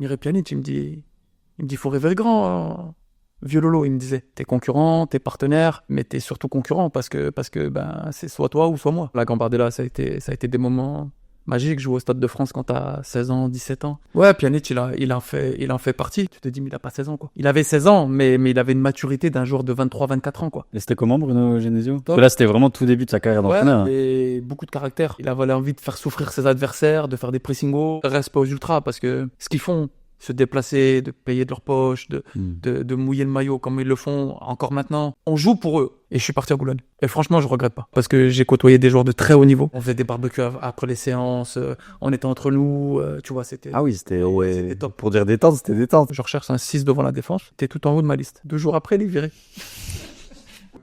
Mireille Pjanic, il me dit, faut rêver grand, hein. Vieux Lolo, il me disait, t'es concurrent, t'es partenaire, mais t'es surtout concurrent parce que ben, c'est soit toi ou soit moi. La Gambardella, ça a été des moments magiques, jouer au Stade de France quand t'as 16 ans, 17 ans. Ouais, Pjanic, il en fait partie. Tu te dis, mais il a pas 16 ans, quoi. Il avait 16 ans, mais il avait une maturité d'un joueur de 23, 24 ans, quoi. Et c'était comment, Bruno Genesio? Parce que là, c'était vraiment tout début de sa carrière d'entraîneur. Ouais, et beaucoup de caractère. Il avait envie de faire souffrir ses adversaires, de faire des pressing hauts. Respect aux ultras, parce que ce qu'ils font, se déplacer, de payer de leur poche, de mouiller le maillot comme ils le font encore maintenant. On joue pour eux. Et je suis parti à Boulogne. Et franchement, je regrette pas. Parce que j'ai côtoyé des joueurs de très haut niveau. On faisait des barbecues après les séances, on était entre nous, tu vois, c'était... Ah oui, c'était top. Pour dire détente, c'était détente. Je recherche un 6 devant la défense. T'es tout en haut de ma liste. 2 jours après, il est viré.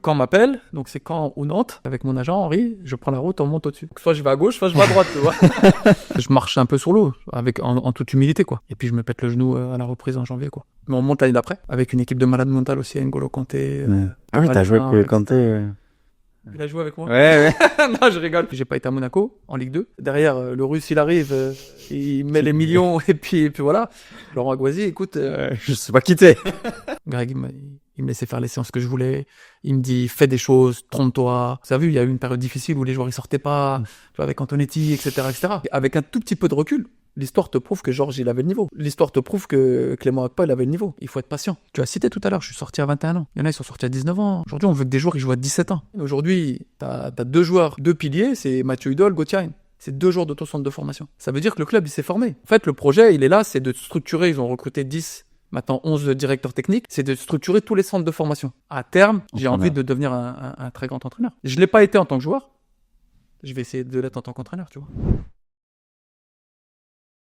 Caen m'appelle, donc c'est Caen ou Nantes, avec mon agent Henri, je prends la route, on monte au-dessus. Soit je vais à gauche, soit je vais à droite, tu vois. Je marche un peu sur l'eau, en toute humilité, quoi. Et puis je me pète le genou à la reprise en janvier, quoi. Mais on monte l'année d'après, avec une équipe de malades mentales aussi, N'Golo Kanté. Ah oui, t'as joué avec Kanté. Il a joué avec moi. Ouais. Non, je rigole. J'ai pas été à Monaco, en Ligue 2. Derrière, le Russe, il arrive, il met les millions, et puis voilà. Laurent Aguazi, écoute... Je sais pas qui t'es. Greg, il me laissait faire les séances que je voulais. Il me dit, fais des choses, trompe-toi. Vous avez vu, il y a eu une période difficile où les joueurs, ils sortaient pas, tu vois, avec Antonetti, etc., etc. Avec un tout petit peu de recul, l'histoire te prouve que Georges, il avait le niveau. L'histoire te prouve que Clément Akpa, il avait le niveau. Il faut être patient. Tu as cité tout à l'heure, je suis sorti à 21 ans. Il y en a, ils sont sortis à 19 ans. Aujourd'hui, on veut que des joueurs, ils jouent à 17 ans. Aujourd'hui, t'as 2 joueurs, 2 piliers, c'est Mathieu Hudol, Gauthier Hein. C'est 2 jours de ton centre de formation. Ça veut dire que le club, il s'est formé. En fait, le projet, il est là, c'est de structurer. Ils ont recruté 10, maintenant 11 directeurs techniques. C'est de structurer tous les centres de formation. À terme, j'ai envie de devenir un très grand entraîneur. Je l'ai pas été en tant que joueur. Je vais essayer de l'être en tant qu'entraîneur, tu vois.